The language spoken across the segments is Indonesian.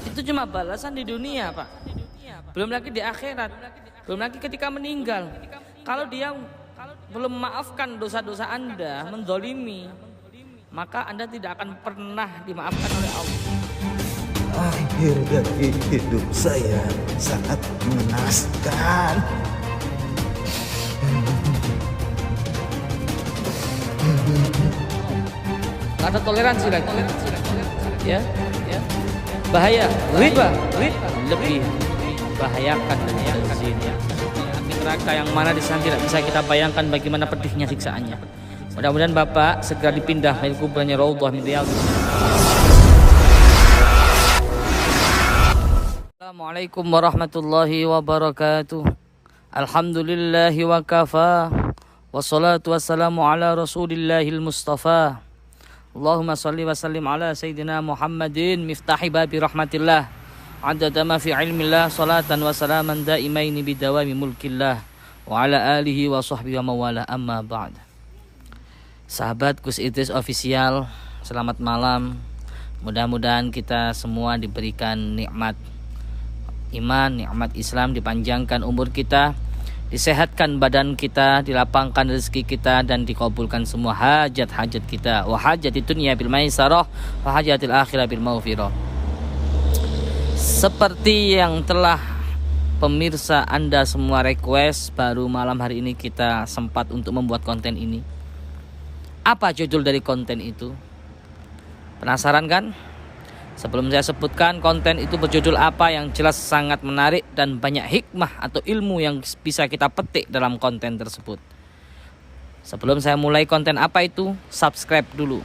Itu cuma balasan di dunia, Pak. Belum lagi di akhirat. Belum lagi ketika meninggal. Kalau dia belum memaafkan dosa-dosa Anda, menzolimi, maka Anda tidak akan pernah dimaafkan oleh Allah. Akhir dari hidup saya sangat mengenaskan. Gak ada toleransi lagi. Ya. Bahaya. Riba lebih bahayakan dari zina. Api neraka yang mana di sana tidak bisa kita bayangkan bagaimana pedihnya siksaannya. Mudah-mudahan Bapak segera dipindah dari kuburannya Raudhah min Riyadhis. Assalamualaikum warahmatullahi wabarakatuh. Alhamdulillahi wa kafa. Wassalatu wassalamu ala rasulillahil mustafa. Allahumma salli wa sallim ala sayyidina Muhammadin miftahi babi rahmatillah. Adada ma fi ilmillah salatan wa salaman daimaini bidawami mulkillah. Wa ala alihi wa sahbihi wa mawala amma ba'd. Sahabat Gus Idris Official, selamat malam. Mudah-mudahan kita semua diberikan nikmat iman, nikmat Islam, dipanjangkan umur kita, disehatkan badan kita, dilapangkan rezeki kita, dan dikabulkan semua hajat-hajat kita. Wa hajati dunya bil maisarah wa hajatil akhirah bil maghfirah. Seperti yang telah pemirsa Anda semua request, baru malam hari ini kita sempat untuk membuat konten ini. Apa judul dari konten itu? Penasaran kan? Sebelum saya sebutkan konten itu berjudul apa, yang jelas sangat menarik dan banyak hikmah atau ilmu yang bisa kita petik dalam konten tersebut. Sebelum saya mulai konten apa itu, subscribe dulu.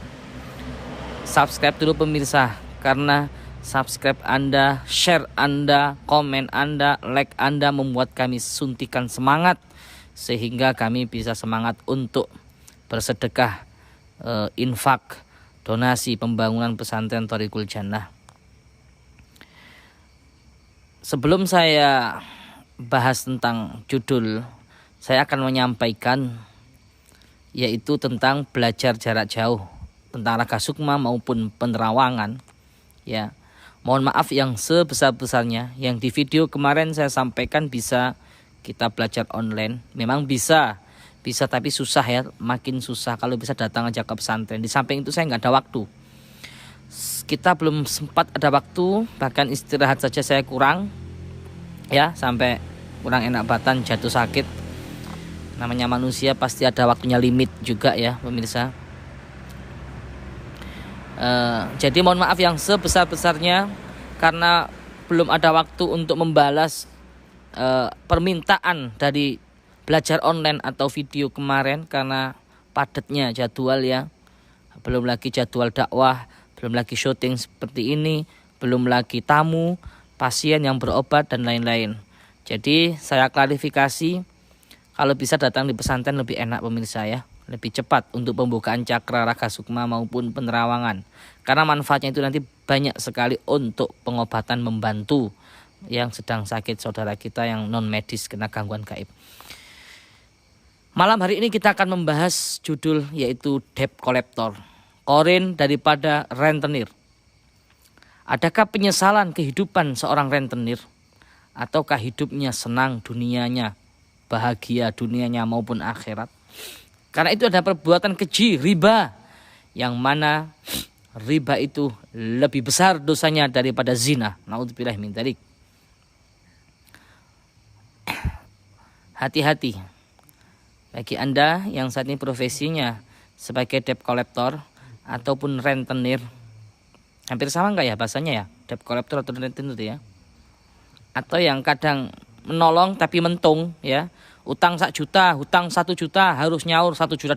Subscribe dulu pemirsa, karena subscribe Anda, share Anda, komen Anda, like Anda membuat kami suntikan semangat, sehingga kami bisa semangat untuk bersedekah, infak, donasi pembangunan pesantren Thoriqul Jannah. Sebelum saya bahas tentang judul, saya akan menyampaikan yaitu tentang belajar jarak jauh, tentang Raga Sukma maupun penerawangan. Ya, mohon maaf yang sebesar-besarnya. Yang di video kemarin saya sampaikan bisa kita belajar online. Memang bisa tapi susah ya, makin susah kalau bisa datang aja ke pesantren. Di samping itu saya nggak ada waktu, kita belum sempat ada waktu, bahkan istirahat saja saya kurang ya, sampai kurang enak badan, jatuh sakit. Namanya manusia pasti ada waktunya limit juga ya pemirsa. Jadi mohon maaf yang sebesar-besarnya karena belum ada waktu untuk membalas permintaan dari belajar online atau video kemarin, karena padatnya jadwal ya. Belum lagi jadwal dakwah, belum lagi syuting seperti ini, belum lagi tamu, pasien yang berobat dan lain-lain. Jadi saya klarifikasi, kalau bisa datang di pesantren lebih enak pemirsa ya, lebih cepat untuk pembukaan cakra Raga Sukma maupun penerawangan. Karena manfaatnya itu nanti banyak sekali untuk pengobatan, membantu yang sedang sakit, saudara kita yang non medis kena gangguan gaib. Malam hari ini kita akan membahas judul yaitu debt collector, korin daripada rentenir. Adakah penyesalan kehidupan seorang rentenir? Ataukah hidupnya senang dunianya, bahagia dunianya maupun akhirat? Karena itu ada perbuatan keji, riba, yang mana riba itu lebih besar dosanya daripada zina. Naudzubillah min dzalik. Hati-hati bagi Anda yang saat ini profesinya sebagai debt collector ataupun rentenir. Hampir sama enggak ya bahasanya ya, debt collector atau rentenir ya? Atau yang kadang menolong tapi mentung ya, utang 1 juta, hutang 1 juta harus nyaur 1.200.000.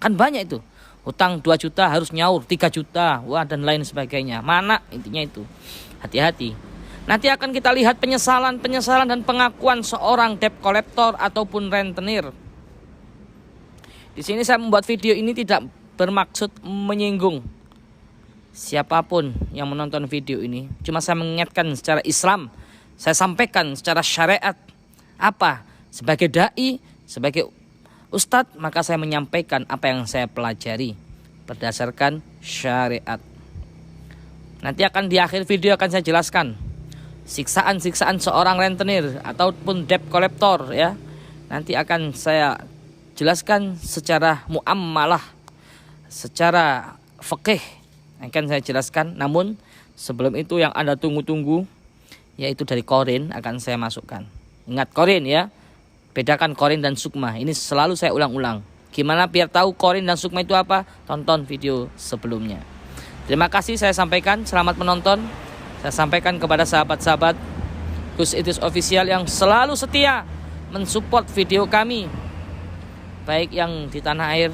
Kan banyak itu. Hutang 2 juta harus nyaur 3 juta, wah dan lain sebagainya. Mana intinya itu. Hati-hati. Nanti akan kita lihat penyesalan dan pengakuan seorang debt collector ataupun rentenir. Di sini saya membuat video ini tidak bermaksud menyinggung siapapun yang menonton video ini. Cuma saya mengingatkan secara Islam, saya sampaikan secara syariat. Apa? Sebagai dai, sebagai ustadz, maka saya menyampaikan apa yang saya pelajari berdasarkan syariat. Nanti akan di akhir video akan saya jelaskan siksaan-siksaan seorang rentenir ataupun debt collector ya. Nanti akan saya jelaskan secara muamalah, secara fikih akan saya jelaskan. Namun sebelum itu yang Anda tunggu-tunggu yaitu dari korin akan saya masukkan. Ingat korin ya. Bedakan korin dan sukma. Ini selalu saya ulang-ulang. Gimana biar tahu korin dan sukma itu apa? Tonton video sebelumnya. Terima kasih saya sampaikan. Selamat menonton. Saya sampaikan kepada sahabat-sahabat Gus Idris Official yang selalu setia mensupport video kami, baik yang di tanah air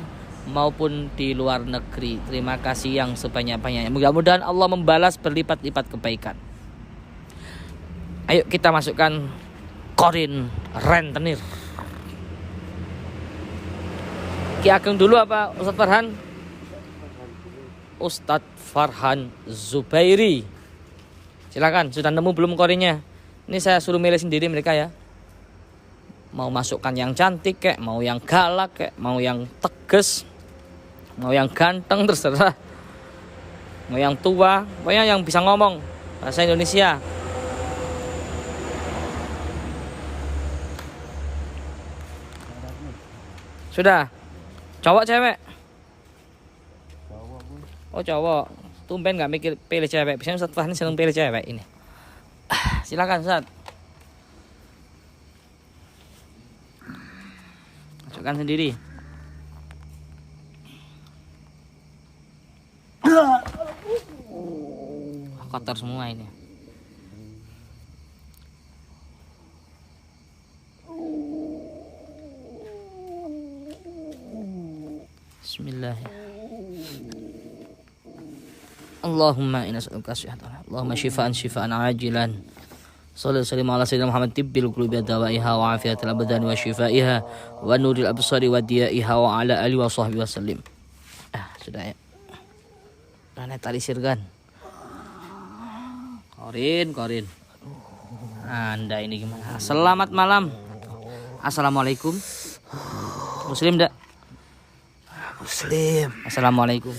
maupun di luar negeri. Terima kasih yang sebanyak-banyaknya. Mudah-mudahan Allah membalas berlipat-lipat kebaikan. Ayo kita masukkan korin rentenir. Ki Ageng dulu apa Ustadz Farhan? Ustadz Farhan Zubairi. Silakan, sudah nemu belum korinnya? Ini saya suruh milih sendiri mereka ya. Mau masukkan yang cantik kek, mau yang galak kek, mau yang tegas, mau yang ganteng terserah. Mau yang tua, pokoknya yang bisa ngomong bahasa Indonesia. Sudah. Cowok cewek? Oh cowok. Tumben gak mikir pilih cewek. Biasanya Ustadz Fahmi seneng pilih cewek ini. Silakan Ustadz. Masukkan sendiri. Kotor semua ini. Bismillah. Allahumma inna nas'aluka syihatan. Allahumma syifaan ajilan. Sallallahu alaihi ala sayyidina Muhammad tibbil qulubi dawaiha wa afiyatil abdani wa shifaiha wa nuril absari wa diyaiha wa ala alihi wa sahbihi wasallim. Sudah ya. Mana tali sirgan? Korin. Anda ini gimana? Selamat malam. Assalamualaikum. Muslim enggak? Muslim. Assalamualaikum.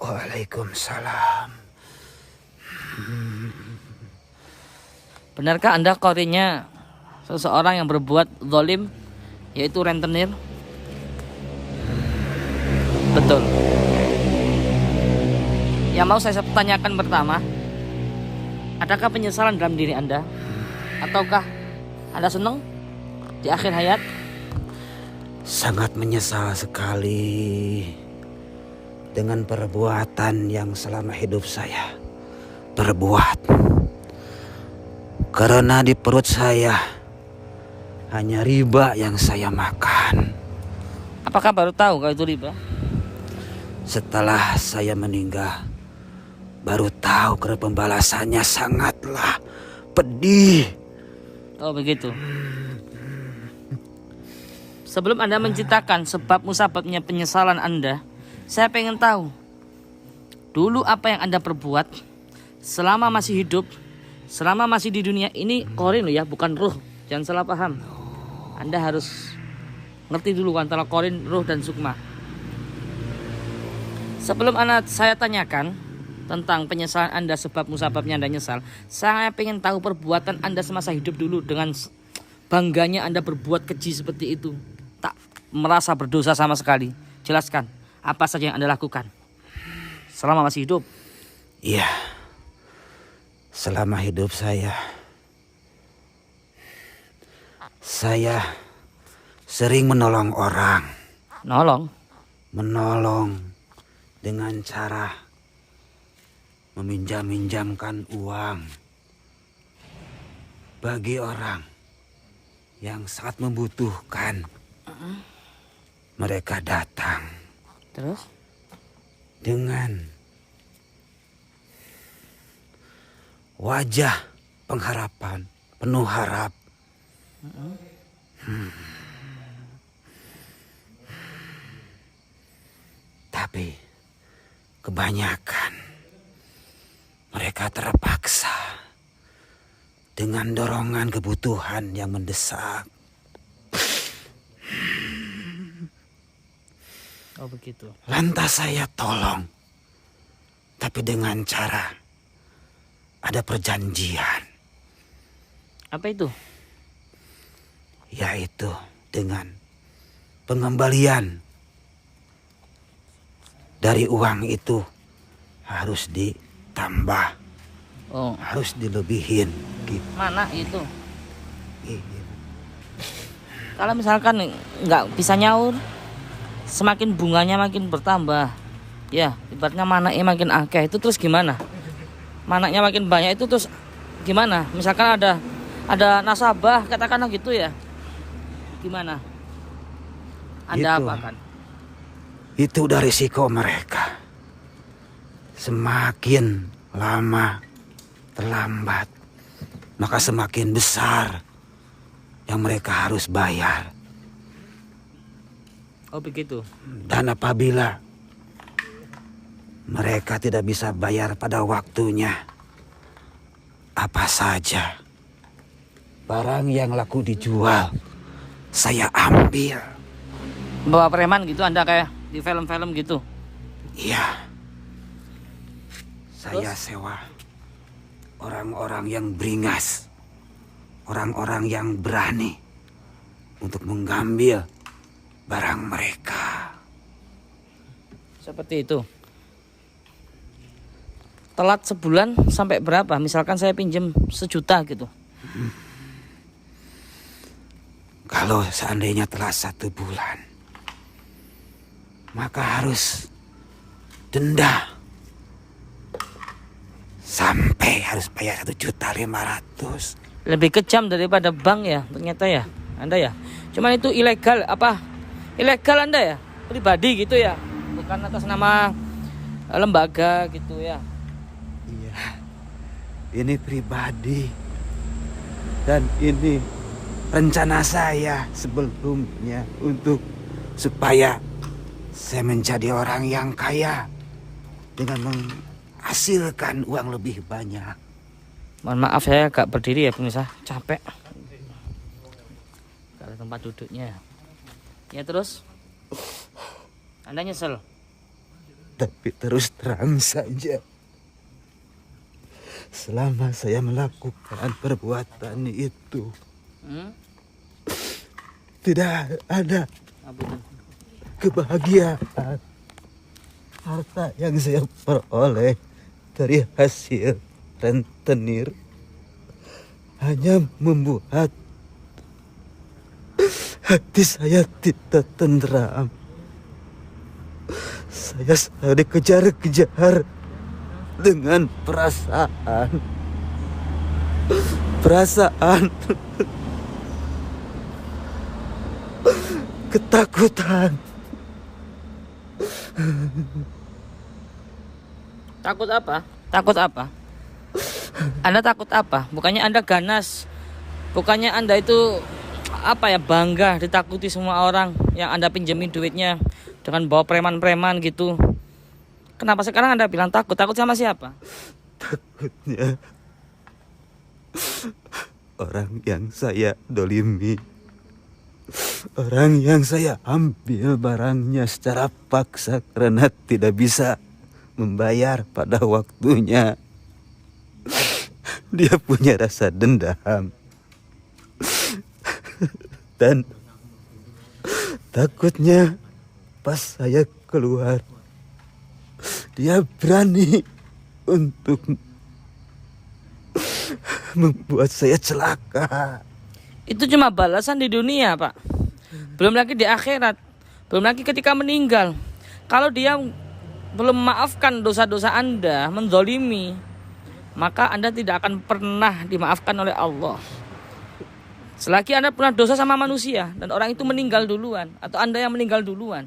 Waalaikumsalam. Benarkah Anda korinnya seseorang yang berbuat zalim, yaitu rentenir? Betul. Yang mau saya tanyakan pertama, adakah penyesalan dalam diri Anda? Ataukah Anda senang di akhir hayat? Sangat menyesal sekali dengan perbuatan yang selama hidup saya perbuat. Karena di perut saya hanya riba yang saya makan. Apakah baru tahu kalau itu riba? Setelah saya meninggal, baru tahu karena pembalasannya sangatlah pedih. Oh begitu. Sebelum Anda menceritakan sebab musababnya penyesalan Anda, saya pengen tahu dulu apa yang Anda perbuat selama masih hidup, selama masih di dunia ini. Korin loh ya, bukan ruh. Jangan salah paham. Anda harus ngerti dulu antara korin, ruh dan sukma. Sebelum saya tanyakan tentang penyesalan Anda, sebab musababnya Anda nyesal, saya pengen tahu perbuatan Anda semasa hidup dulu. Dengan bangganya Anda berbuat keji seperti itu, tak merasa berdosa sama sekali. Jelaskan apa saja yang Anda lakukan selama masih hidup. Iya, selama hidup saya sering menolong orang. Menolong dengan cara meminjam-minjamkan uang bagi orang yang sangat membutuhkan. Mereka datang Terus? dengan wajah pengharapan, penuh harap. Tapi kebanyakan mereka terpaksa dengan dorongan kebutuhan yang mendesak. Oh begitu. Lantas saya tolong. Tapi dengan cara ada perjanjian, Apa itu? yaitu dengan pengembalian dari uang itu harus ditambah, Oh, harus dilebihin gitu. mana itu? Kalau misalkan nggak bisa nyaur, semakin bunganya makin bertambah. Ya, ibaratnya manaknya makin akeh itu terus gimana? Manaknya makin banyak itu terus gimana? Misalkan ada nasabah katakanlah gitu ya. Gimana? Anda Itu. apakan? Itu udah risiko mereka. Semakin lama terlambat, maka semakin besar yang mereka harus bayar. Oh begitu. Dan apabila mereka tidak bisa bayar pada waktunya, apa saja barang yang laku dijual, saya ambil. Bawa preman gitu Anda kayak di film-film gitu. Iya. Saya sewa orang-orang yang beringas, orang-orang yang berani untuk mengambil barang mereka. Seperti itu. Telat sebulan sampai berapa? Misalkan saya pinjam 1 juta gitu. Kalau seandainya telah 1 bulan, maka harus denda. Sampai harus bayar 1.500.000. Lebih kejam daripada bank ya ternyata ya Anda ya. Cuman itu ilegal apa? Ilegal Anda ya? Pribadi gitu ya. Bukan atas nama lembaga gitu ya. Iya. Ini pribadi. Dan ini rencana saya sebelumnya supaya saya menjadi orang yang kaya dengan menghasilkan uang lebih banyak. Mohon maaf saya agak berdiri ya pemirsa, capek. Kalau tempat duduknya. Ya terus Anda nyesel? Tapi terus terang saja, selama saya melakukan perbuatan itu, tidak ada Apa itu? kebahagiaan. Harta yang saya peroleh dari hasil rentenir hanya membuat hati saya tidak tenteram. Saya selalu dikejar-kejar dengan perasaan ketakutan. Takut apa? Takut apa? Anda takut apa? Bukannya Anda ganas. Bukannya Anda itu apa ya, bangga ditakuti semua orang yang Anda pinjemin duitnya dengan bawa preman-preman gitu. Kenapa sekarang Anda bilang takut? Takut sama siapa? Takutnya orang yang saya dolimi, orang yang saya ambil barangnya secara paksa karena tidak bisa membayar pada waktunya, dia punya rasa dendam. Dan takutnya pas saya keluar, dia berani untuk membuat saya celaka. Itu cuma balasan di dunia, Pak. Belum lagi di akhirat. Belum lagi ketika meninggal. Kalau dia belum memaafkan dosa-dosa Anda, menzolimi, maka Anda tidak akan pernah dimaafkan oleh Allah. Selagi Anda pernah dosa sama manusia dan orang itu meninggal duluan, atau Anda yang meninggal duluan,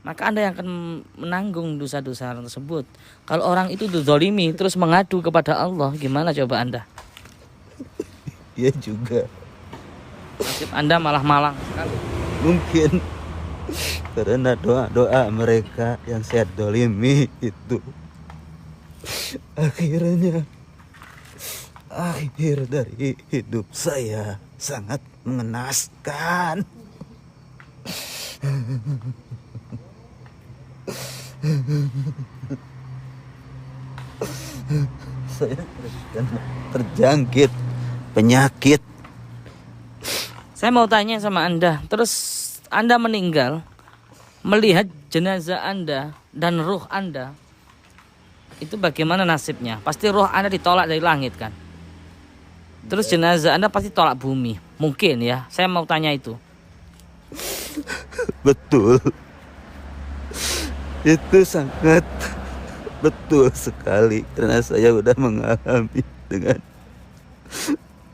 maka Anda yang akan menanggung dosa-dosa tersebut. Kalau orang itu dizolimi terus mengadu kepada Allah, gimana coba Anda? Iya juga. Nasib Anda malah malang sekali. Mungkin karena doa-doa mereka yang saya dolimi itu, akhirnya akhir dari hidup saya sangat mengenaskan. Saya terjangkit penyakit. Saya mau tanya sama Anda, terus Anda meninggal, melihat jenazah Anda dan ruh Anda, itu bagaimana nasibnya? Pasti ruh Anda ditolak dari langit kan? Terus jenazah Anda pasti tolak bumi. Mungkin ya, saya mau tanya itu. Betul. Itu sangat betul sekali, karena saya udah mengalami dengan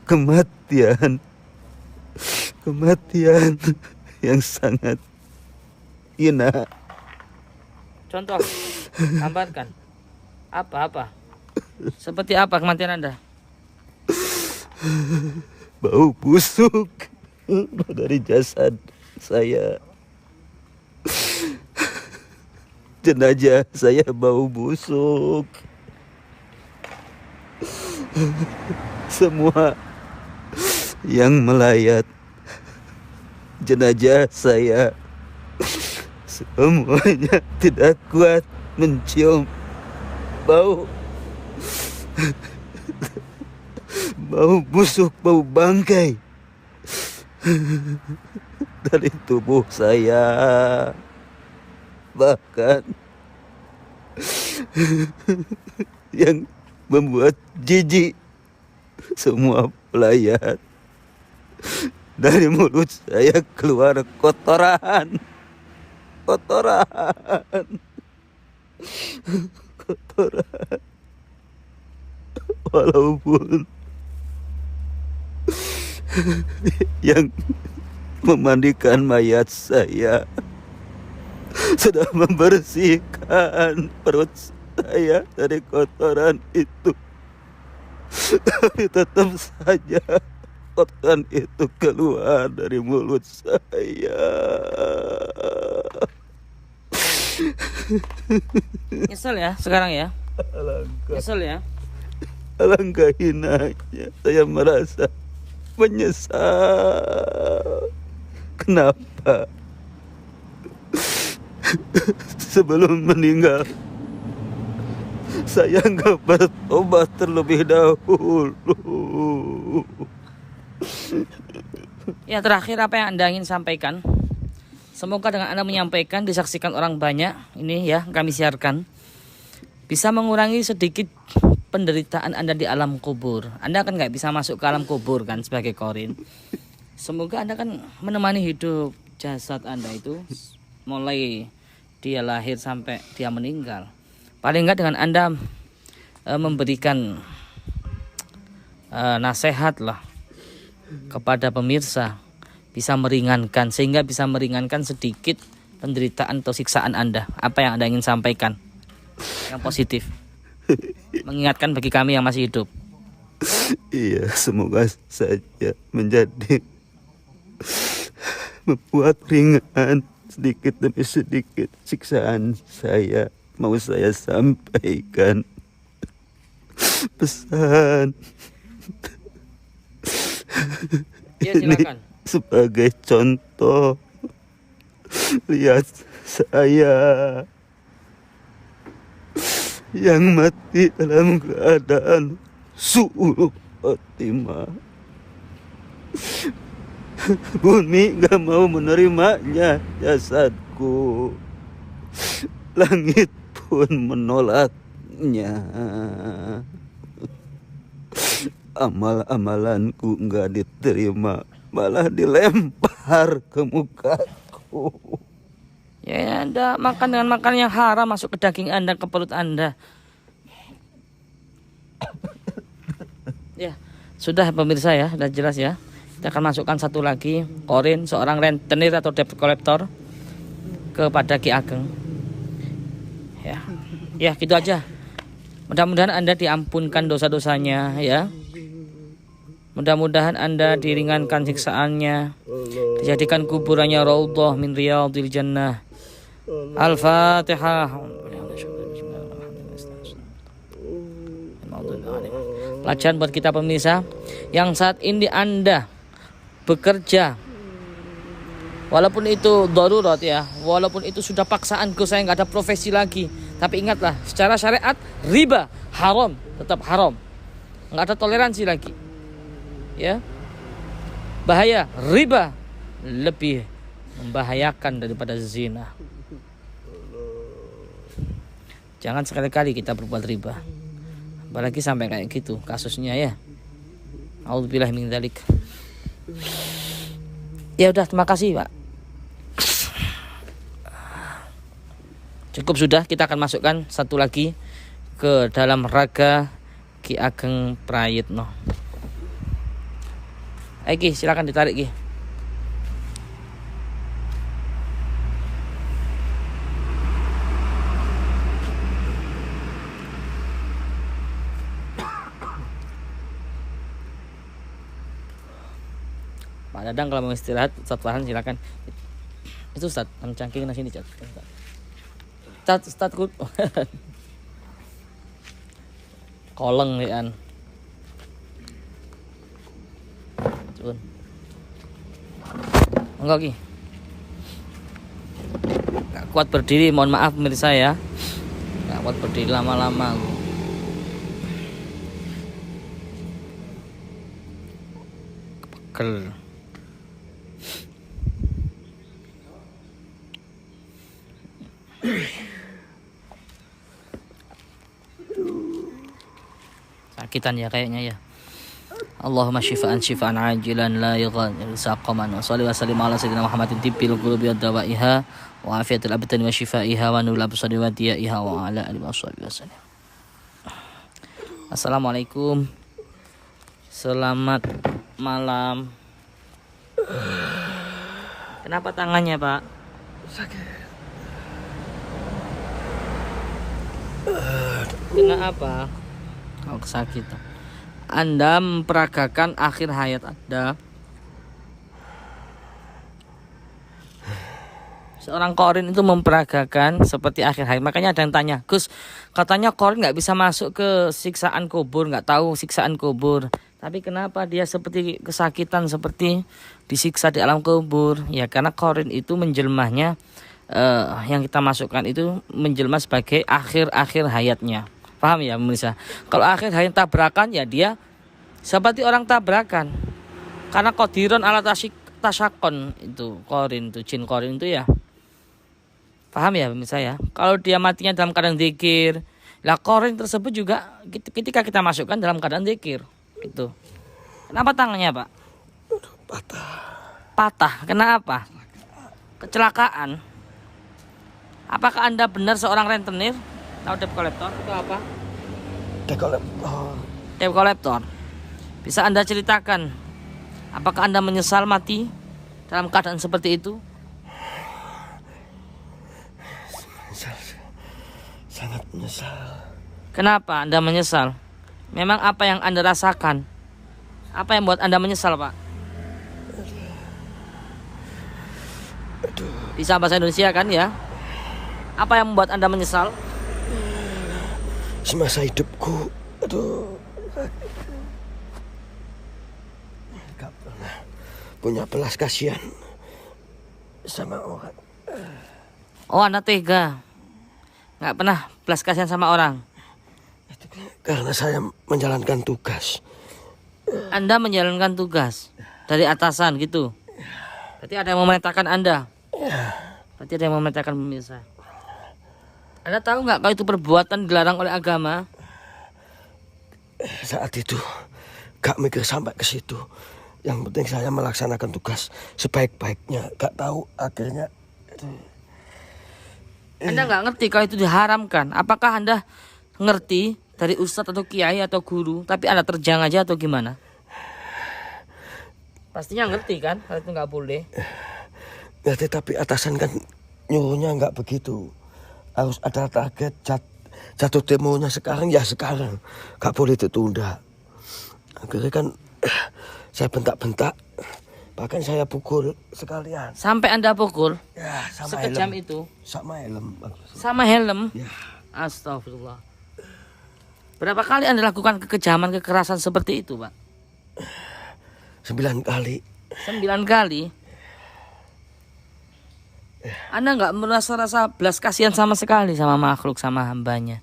kematian yang sangat hina. Contoh, gambarkan. Apa? Seperti apa kematian Anda? Bau busuk dari jasad saya. Jenazah saya bau busuk. Semua yang melayat jenazah saya semuanya tidak kuat mencium bau busuk, bau bangkai dari tubuh saya. Bahkan yang membuat jijik, semua pelayat dari mulut saya keluar kotoran. Walaupun yang memandikan mayat saya sudah membersihkan perut saya dari kotoran itu, tapi tetap saja kotoran itu keluar dari mulut saya. Nyesel ya sekarang ya? Nyesel ya? Alangkah hinanya saya merasa menyesal. Kenapa sebelum meninggal saya nggak bertobat terlebih dahulu? Ya, terakhir apa yang Anda ingin sampaikan? Semoga dengan Anda menyampaikan, disaksikan orang banyak, ini ya kami siarkan, bisa mengurangi sedikit penderitaan Anda di alam kubur. Anda kan nggak bisa masuk ke alam kubur kan sebagai korin. Semoga Anda kan menemani hidup jasad Anda itu mulai dia lahir sampai dia meninggal. Paling enggak dengan Anda memberikan nasihat lah kepada pemirsa, bisa meringankan, sehingga bisa meringankan sedikit penderitaan atau siksaan Anda. Apa yang Anda ingin sampaikan yang positif, mengingatkan bagi kami yang masih hidup? Iya, semoga saja menjadi membuat ringan sedikit demi sedikit siksaan saya. Mau saya sampaikan pesan. Ya, silakan. Ini sebagai contoh, lihat saya yang mati dalam keadaan su'ul khotimah. Bumi gak mau menerimanya jasadku, langit pun menolaknya. Amal-amalanku gak diterima, malah dilempar ke mukaku. Ya, Anda makan dengan makanan yang haram masuk ke daging Anda, ke perut Anda. Ya, sudah pemirsa ya, sudah jelas ya. Kita akan masukkan satu lagi korin, seorang rentenir atau debt collector kepada Ki Ageng. Ya gitu aja. Mudah-mudahan Anda diampunkan dosa-dosanya ya. Mudah-mudahan Anda diringankan siksaannya, dijadikan kuburannya raudhah min riyadil jannah. Al-Fatihah. Pelajaran buat kita pemirsa yang saat ini Anda bekerja, walaupun itu darurat ya, walaupun itu sudah paksaanku, saya nggak ada profesi lagi, tapi ingatlah secara syariat riba haram, tetap haram. Nggak ada toleransi lagi. Ya. Bahaya riba lebih membahayakan daripada zina. Jangan sekali-kali kita berbuat riba. Apalagi sampai kayak gitu kasusnya ya. A'udzubillahi min dzalik. Ya udah, terima kasih Pak. Cukup sudah, kita akan masukkan satu lagi ke dalam raga Ki Ageng Prayitno. Ayo Ki, silakan ditarik Ki. Pak Dadang kalau mau istirahat, Ustaz Farhan silakan. Itu Ustaz, cangking ke sini, Ustaz koleng ya. Cun. Enggak Ki. Gak kuat berdiri, mohon maaf pemirsa ya. Gak kuat berdiri lama-lama. Kepegel. Sakitan ya kayaknya ya. Allahumma syifaan syifaan ajilan la yughadiru saqaman wa shalli wa sallim ala sayyidina Muhammadin tibbil qulubi wa dawaiha wa afiyatil abdani wa shifaiha wa nurul absari wa diyaiha wa ala alihi wasallam. Assalamualaikum. Selamat malam. Kenapa tangannya, Pak? Sakit. Kenapa? Oh, kesakitan. Anda memperagakan akhir hayat Anda. Seorang korin itu memperagakan seperti akhir hayat. Makanya ada yang tanya, Gus, katanya korin nggak bisa masuk ke siksaan kubur, nggak tahu siksaan kubur. Tapi kenapa dia seperti kesakitan, seperti disiksa di alam kubur? Ya karena korin itu menjelmahnya, yang kita masukkan itu menjelma sebagai akhir-akhir hayatnya. Paham ya pemirsa? Kalau akhir hayat tabrakan ya dia seperti orang tabrakan. Karena qadiron ala tasyakon itu korin itu, jin korin itu ya. Paham ya pemirsa ya? Kalau dia matinya dalam keadaan zikir, lah korin tersebut juga ketika kita masukkan dalam keadaan zikir gitu. Kenapa tangannya, Pak? Patah. Patah. Kenapa? Kecelakaan. Apakah Anda benar seorang rentenir? Tahu debt collector itu apa? Debt collector. Bisa Anda ceritakan apakah Anda menyesal mati dalam keadaan seperti itu? Sangat menyesal. Kenapa Anda menyesal? Memang apa yang Anda rasakan? Apa yang buat Anda menyesal, Pak? Bisa bahasa Indonesia kan ya? Apa yang membuat Anda menyesal? Semasa hidupku, gak pernah punya belas kasihan sama orang. Oh, Anda tega. Gak pernah belas kasihan sama orang. Itu karena saya menjalankan tugas. Anda menjalankan tugas dari atasan gitu. Berarti ada yang memerintahkan Anda. Berarti ada yang memerintahkan pemirsa. Anda tahu nggak kalau itu perbuatan dilarang oleh agama? Saat itu gak mikir sampai ke situ. Yang penting saya melaksanakan tugas sebaik-baiknya. Gak tahu akhirnya. Anda nggak ngerti kalau itu diharamkan. Apakah Anda ngerti dari ustadz atau kiai atau guru, tapi Anda terjang aja atau gimana? Pastinya ngerti kan kalau itu nggak boleh. Ngerti, tapi atasan kan nyuruhnya nggak begitu. Harus ada target jatuh demonya sekarang ya sekarang. Gak boleh ditunda. Akhirnya kan saya bentak-bentak. Bahkan saya pukul sekalian. Sampai Anda pukul? Ya, sama sekejam helm. itu? Sama helm. Sama helm? Ya. Astagfirullah. Berapa kali Anda lakukan kekejaman, kekerasan seperti itu, Pak? 9 kali. 9 kali? Anda nggak merasa belas kasihan sama sekali sama makhluk, sama hambanya.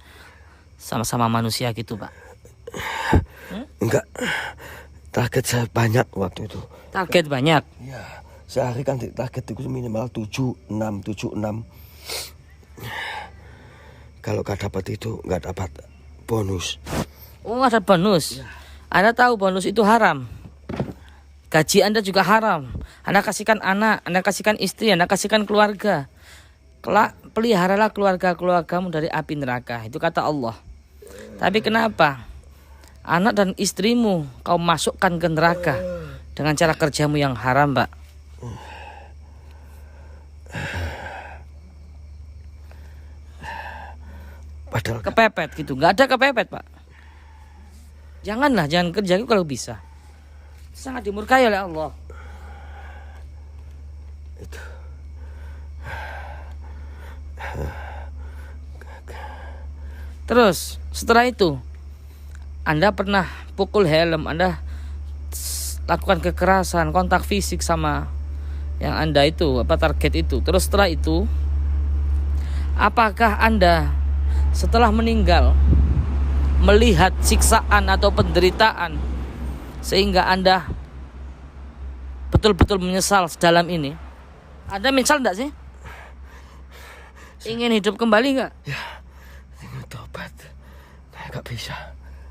sama-sama manusia gitu Pak? Enggak. Target saya banyak waktu itu. Target banyak. Ya, sehari kan target itu minimal 76. Kalau nggak dapat itu nggak dapat bonus. Oh, ada bonus. Anda tahu bonus itu haram. Gaji Anda juga haram. Anda kasihkan anak, Anda kasihkan istri, Anda kasihkan keluarga. Kelak peliharalah keluarga-keluargamu dari api neraka. Itu kata Allah. Tapi kenapa anak dan istrimu kau masukkan ke neraka dengan cara kerjamu yang haram, Pak? Padahal Kepepet gitu. Nggak ada kepepet, Pak. Jangan kerja itu kalau bisa. Sangat dimurkai oleh Allah. itu. Terus setelah itu Anda pernah pukul helm, Anda lakukan kekerasan, kontak fisik sama yang Anda itu, target itu. Terus setelah itu, apakah Anda setelah meninggal melihat siksaan atau penderitaan sehingga Anda betul-betul menyesal dalam ini? Anda menyesal enggak sih? Ingin hidup kembali enggak? Ya, tinggal tobat. Nggak bisa.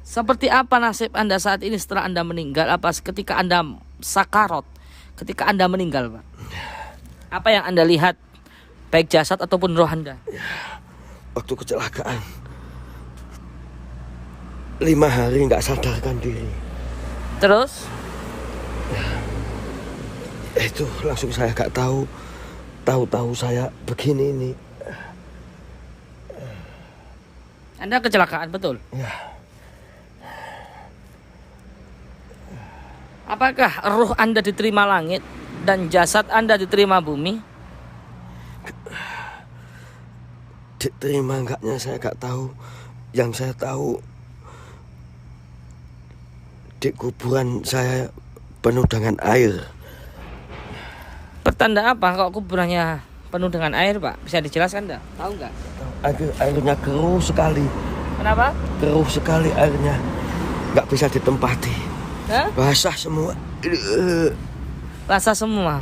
Seperti apa nasib Anda saat ini setelah Anda meninggal? Apa ketika Anda sakarot, ketika Anda meninggal, Pak? Apa yang Anda lihat, baik jasad ataupun roh Anda? Ya, waktu kecelakaan 5 hari nggak sadarkan diri. Terus? Itu langsung saya nggak tahu. Tahu-tahu saya begini ini. Anda kecelakaan, betul? Ya. Apakah ruh Anda diterima langit dan jasad Anda diterima bumi? Diterima enggaknya saya nggak tahu. Yang saya tahu di kuburan saya penuh dengan air. Pertanda apa kok kuburannya penuh dengan air, Pak? Bisa dijelaskan enggak? Tahu enggak? Airnya keruh sekali. Kenapa? Keruh sekali airnya. Nggak bisa ditempati. Hah? Basah semua. Basah semua.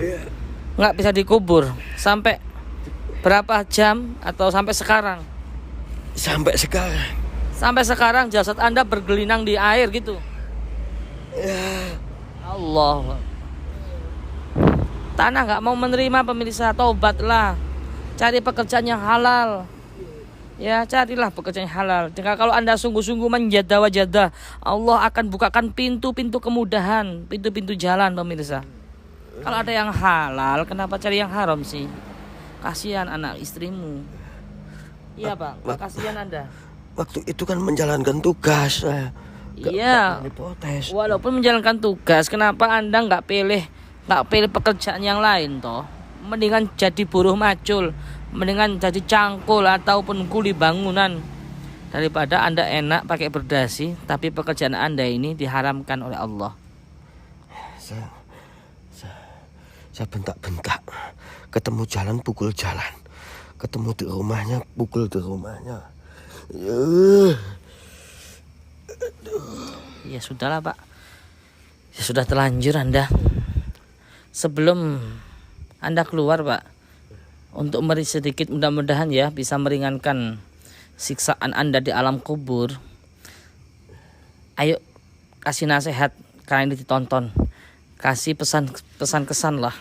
Nggak bisa dikubur. Sampai berapa jam atau sampai sekarang? Sampai sekarang. Sampai sekarang jasad Anda bergelinang di air gitu. Ya. Allah. Tanah nggak mau menerima pemirsa, tobatlah. Cari pekerjaan yang halal. Ya, carilah pekerjaan yang halal. Jika kalau Anda sungguh-sungguh menjadah wajadah, Allah akan bukakan pintu-pintu kemudahan, pintu-pintu jalan pemirsa. Kalau ada yang halal, kenapa cari yang haram sih? Kasihan anak istrimu. Iya, Pak. Kasihan Anda. Waktu itu kan menjalankan tugas saya. Iya. Protes. Walaupun menjalankan tugas, kenapa Anda nggak pilih pekerjaan yang lain toh? Mendingan jadi buruh macul, mendingan jadi cangkul ataupun kuli bangunan daripada Anda enak pakai berdasi tapi pekerjaan Anda ini diharamkan oleh Allah. Saya bentak-bentak. Ketemu jalan pukul jalan. Ketemu di rumahnya pukul di rumahnya. Ya sudahlah, Pak. Ya sudah terlanjur Anda. Sebelum Anda keluar, Pak, untuk meri sedikit, mudah-mudahan ya bisa meringankan siksaan Anda di alam kubur. Ayo kasih nasihat karena ini ditonton. Kasih pesan kesan lah.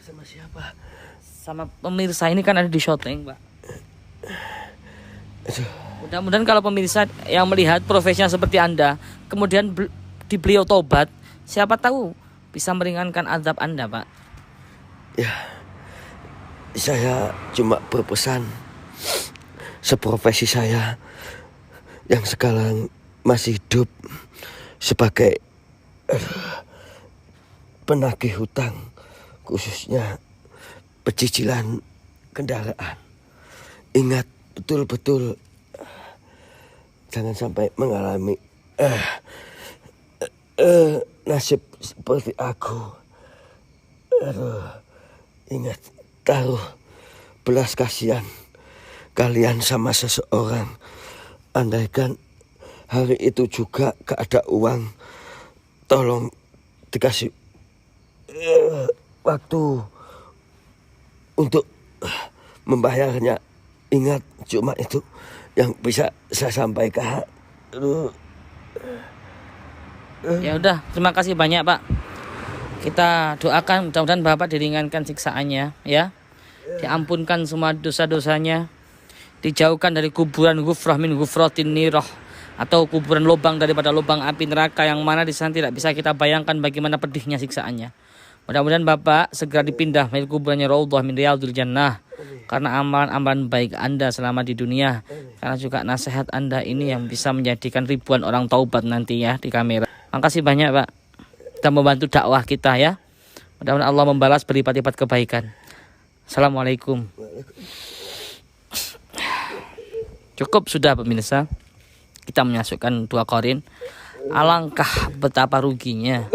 Sama siapa? Sama pemirsa ini kan ada di syuting, Pak. Mudah-mudahan kalau pemirsa yang melihat profesinya seperti Anda, kemudian di beliau tobat, siapa tahu bisa meringankan azab Anda, Pak. Ya, saya cuma berpesan seprofesi saya yang sekarang masih hidup sebagai penagih hutang, khususnya pecicilan kendaraan. Ingat betul-betul jangan sampai mengalami nasib seperti aku. Ingat, taruh belas kasihan kalian sama seseorang. Andaikan hari itu juga gak ada uang, tolong dikasih waktu untuk membayarnya. Ingat, cuma itu yang bisa saya sampaikan. Ya udah, terima kasih banyak Pak. Kita doakan mudah-mudahan Bapak diringankan siksaannya ya. Diampunkan semua dosa-dosanya. Dijauhkan dari kuburan ghufrah min ghufratin nirah, atau kuburan lubang daripada lubang api neraka yang mana di sana tidak bisa kita bayangkan bagaimana pedihnya siksaannya. Mudah-mudahan Bapak segera dipindah dari kuburannya Raudhah min Riyadhil Jannah, karena amalan-amalan baik Anda selama di dunia, karena juga nasihat Anda ini yang bisa menjadikan ribuan orang taubat nanti ya di kamera. Makasih banyak Pak, kita membantu dakwah kita ya. Mudah-mudahan Allah membalas berlipat-lipat kebaikan. Assalamualaikum. Cukup sudah pemirsa, kita menyatukan 2 Korin. Alangkah betapa ruginya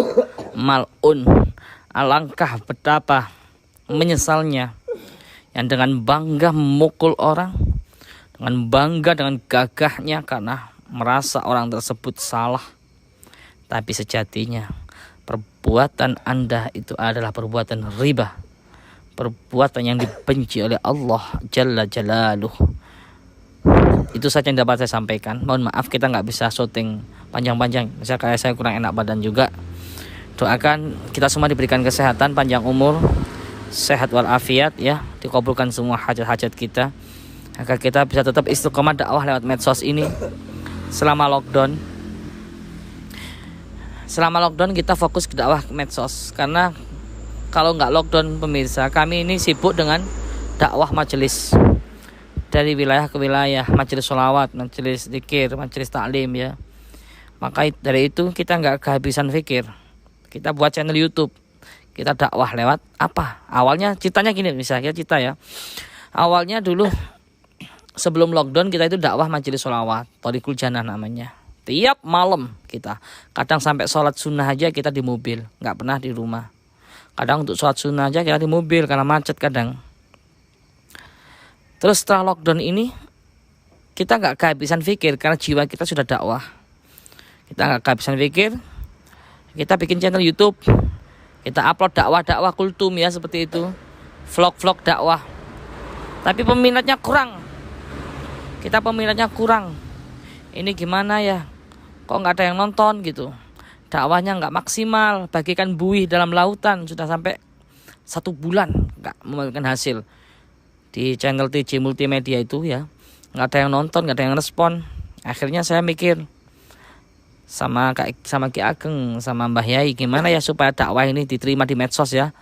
mal'un, alangkah betapa menyesalnya yang dengan bangga memukul orang, dengan bangga, dengan gagahnya karena merasa orang tersebut salah. Tapi sejatinya perbuatan Anda itu adalah perbuatan riba, perbuatan yang dibenci oleh Allah Jalla Jalaluh. Itu saja yang dapat saya sampaikan. Mohon maaf kita nggak bisa syuting panjang-panjang, misalnya kayak saya kurang enak badan juga. Doakan kita semua diberikan kesehatan, panjang umur, sehat walafiat ya, dikabulkan semua hajat-hajat kita, agar kita bisa tetap istiqomah dakwah lewat medsos ini selama lockdown. Selama lockdown kita fokus ke dakwah medsos, karena kalau nggak lockdown pemirsa, kami ini sibuk dengan dakwah majelis dari wilayah ke wilayah, majelis sholawat, majelis zikir, majelis taklim ya. Maka dari itu kita nggak kehabisan fikir. Kita buat channel YouTube, kita dakwah lewat apa? Awalnya ceritanya gini, misalnya cerita ya. Awalnya dulu sebelum lockdown kita itu dakwah majelis sholawat, Thariqul Jannah namanya. Tiap malam kita, kadang sampai sholat sunnah aja kita di mobil, nggak pernah di rumah. Kadang untuk sholat sunnah aja kita di mobil karena macet kadang. Terus setelah lockdown ini kita nggak kehabisan fikir karena jiwa kita sudah dakwah. Kita nggak kehabisan fikir, kita bikin channel YouTube, kita upload dakwah-dakwah kultum ya seperti itu, vlog-vlog dakwah. Tapi peminatnya kurang. Kita peminatnya kurang. Ini gimana ya? Kok nggak ada yang nonton gitu? Dakwahnya nggak maksimal, bagikan buih dalam lautan, sudah sampai 1 bulan nggak memberikan hasil. Di channel TJ Multimedia itu ya, nggak ada yang nonton, nggak ada yang respon. Akhirnya saya mikir sama Ki Ageng, sama Mbah Yai, gimana ya supaya dakwah ini diterima di medsos ya.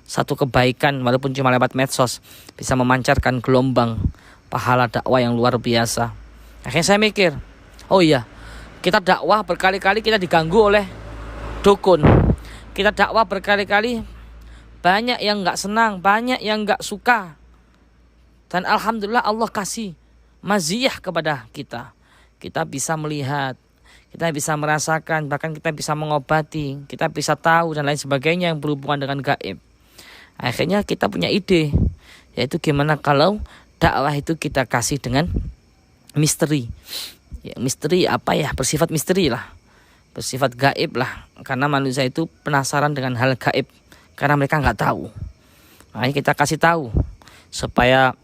Satu kebaikan walaupun cuma lewat medsos bisa memancarkan gelombang pahala dakwah yang luar biasa. Akhirnya saya mikir, oh iya, kita dakwah berkali-kali kita diganggu oleh dukun. Kita dakwah berkali-kali banyak yang nggak senang, banyak yang nggak suka. Dan alhamdulillah Allah kasih maziyah kepada kita. Kita bisa melihat, kita bisa merasakan, bahkan kita bisa mengobati, kita bisa tahu dan lain sebagainya yang berhubungan dengan gaib. Akhirnya kita punya ide, yaitu gimana kalau dakwah itu kita kasih dengan misteri. Ya, misteri apa ya? Bersifat misteri lah, bersifat gaib lah. Karena manusia itu penasaran dengan hal gaib, karena mereka nggak tahu. Makanya kita kasih tahu supaya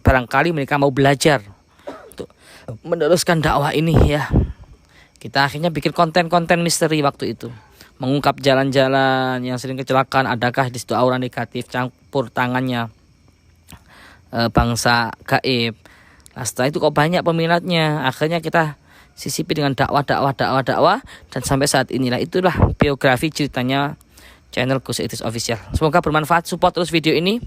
barangkali mereka mau belajar untuk meneruskan dakwah ini ya. Kita akhirnya bikin konten-konten misteri waktu itu, mengungkap jalan-jalan yang sering kecelakaan, adakah di situ aura negatif, campur tangannya bangsa gaib. Nah, setelah itu kok banyak peminatnya, akhirnya kita sisipi dengan dakwah, dan sampai saat inilah itulah biografi ceritanya channel Gus Idris Official. Semoga bermanfaat. Support terus video ini.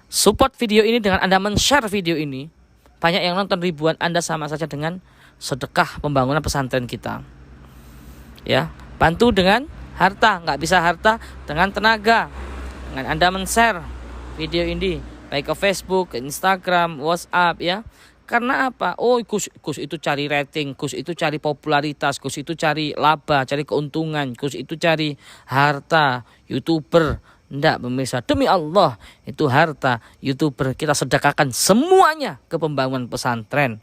Support video ini dengan Anda men-share video ini. Banyak yang nonton, ribuan, Anda sama saja dengan sedekah pembangunan pesantren kita. Ya, bantu dengan harta, nggak bisa harta dengan tenaga. Dengan Anda men-share video ini baik ke Facebook, ke Instagram, WhatsApp ya. Karena apa? Oh, Gus itu cari rating, Gus itu cari popularitas, Gus itu cari laba, cari keuntungan, Gus itu cari harta, YouTuber. Ndak pemirsa, demi Allah itu harta YouTuber kita sedekahkan semuanya ke pembangunan pesantren.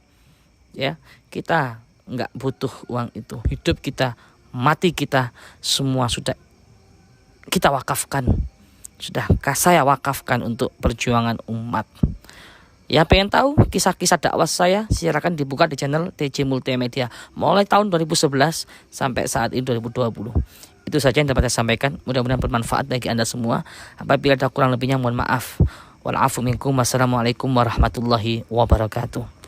Ya, kita nggak butuh uang itu. Hidup kita, mati kita, semua sudah kita wakafkan. Sudah saya wakafkan untuk perjuangan umat. Ya, pengen tahu kisah-kisah dakwah saya, silakan dibuka di channel TJ Multimedia mulai tahun 2011 sampai saat ini 2020. Itu saja yang dapat saya sampaikan. Mudah-mudahan bermanfaat bagi Anda semua. Apabila ada kurang lebihnya mohon maaf. Wal afu minkum. Wassalamualaikum warahmatullahi wabarakatuh.